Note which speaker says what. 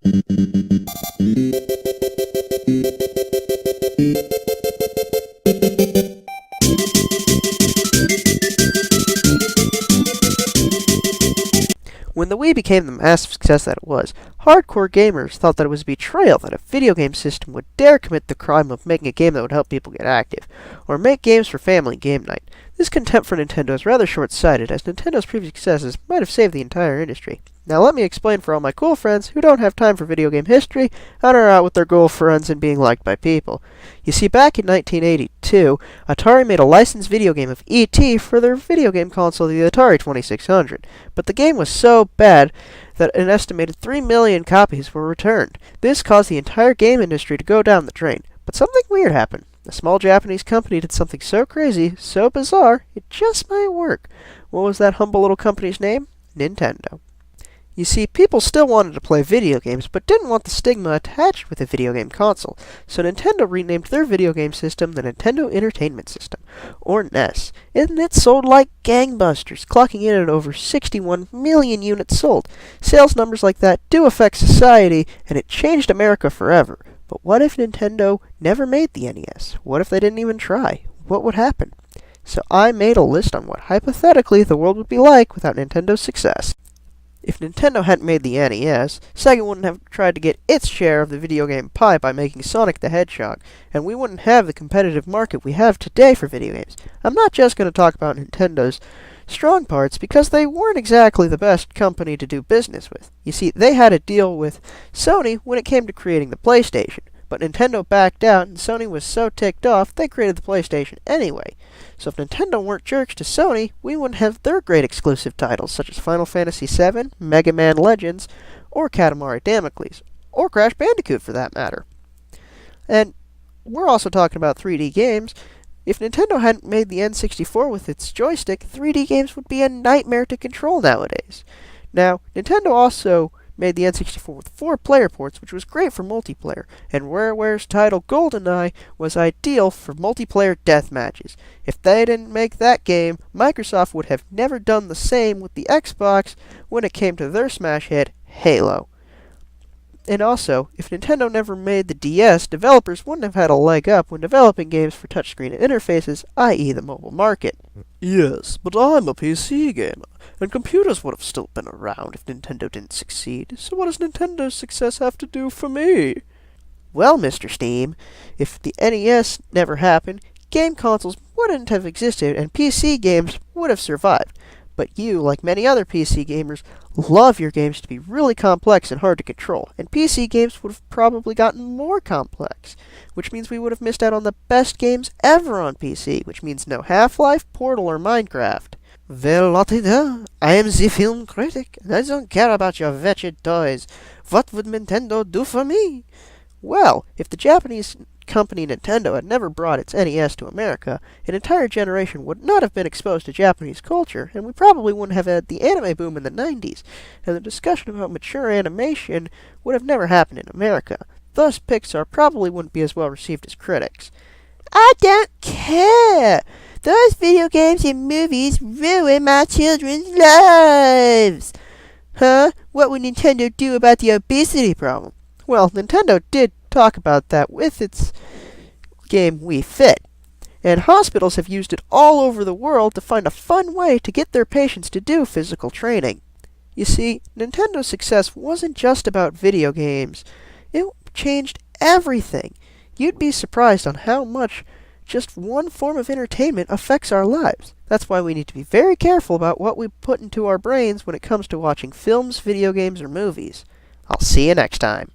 Speaker 1: When the Wii became the massive success that it was, hardcore gamers thought that it was a betrayal that a video game system would dare commit the crime of making a game that would help people get active, or make games for family game night. This contempt for Nintendo is rather short-sighted, as Nintendo's previous successes might have saved the entire industry. Now let me explain for all my cool friends who don't have time for video game history and are out with their girlfriends and being liked by people. You see, back in 1982, Atari made a licensed video game of E.T. for their video game console, the Atari 2600. But the game was so bad that an estimated 3 million copies were returned. This caused the entire game industry to go down the drain. But something weird happened. A small Japanese company did something so crazy, so bizarre, it just might work. What was that humble little company's name? Nintendo. You see, people still wanted to play video games, but didn't want the stigma attached with a video game console, so Nintendo renamed their video game system the Nintendo Entertainment System, or NES, and it sold like gangbusters, clocking in at over 61 million units sold. Sales numbers like that do affect society, and it changed America forever. But what if Nintendo never made the NES? What if they didn't even try? What would happen? So I made a list on what hypothetically the world would be like without Nintendo's success. If Nintendo hadn't made the NES, Sega wouldn't have tried to get its share of the video game pie by making Sonic the Hedgehog, and we wouldn't have the competitive market we have today for video games. I'm not just going to talk about Nintendo's strong parts, because they weren't exactly the best company to do business with. You see, they had a deal with Sony when it came to creating the PlayStation, but Nintendo backed out, and Sony was so ticked off, they created the PlayStation anyway. So if Nintendo weren't jerks to Sony, we wouldn't have their great exclusive titles, such as Final Fantasy VII, Mega Man Legends, or Katamari Damocles, or Crash Bandicoot for that matter. And we're also talking about 3D games. If Nintendo hadn't made the N64 with its joystick, 3D games would be a nightmare to control nowadays. Now, Nintendo also made the N64 with 4 player ports, which was great for multiplayer, and Rareware's title GoldenEye was ideal for multiplayer death matches. If they didn't make that game, Microsoft would have never done the same with the Xbox when it came to their smash hit, Halo. And also, if Nintendo never made the DS, developers wouldn't have had a leg up when developing games for touchscreen interfaces, i.e. the mobile market. Yes, but I'm a PC gamer, and computers would have still been around if Nintendo didn't succeed, so what does Nintendo's success have to do for me? Well, Mr. Steam, if the NES never happened, game consoles wouldn't have existed and PC games would have survived. But you, like many other PC gamers, love your games to be really complex and hard to control, and PC games would have probably gotten more complex, which means we would have missed out on the best games ever on PC, which means no Half-Life, Portal, or Minecraft. Well, la-ti-da, I am the film critic, and I don't care about your wretched toys. What would Nintendo do for me? Well, if the Japanese company Nintendo had never brought its NES to America, an entire generation would not have been exposed to Japanese culture, and we probably wouldn't have had the anime boom in the 90s, and the discussion about mature animation would have never happened in America. Thus, Pixar probably wouldn't be as well received as critics. I don't care! Those video games and movies ruin my children's lives! Huh? What would Nintendo do about the obesity problem? Well, Nintendo did talk about that with its game Wii Fit, and hospitals have used it all over the world to find a fun way to get their patients to do physical training. You see, Nintendo's success wasn't just about video games. It changed everything. You'd be surprised on how much just one form of entertainment affects our lives. That's why we need to be very careful about what we put into our brains when it comes to watching films, video games, or movies. I'll see you next time.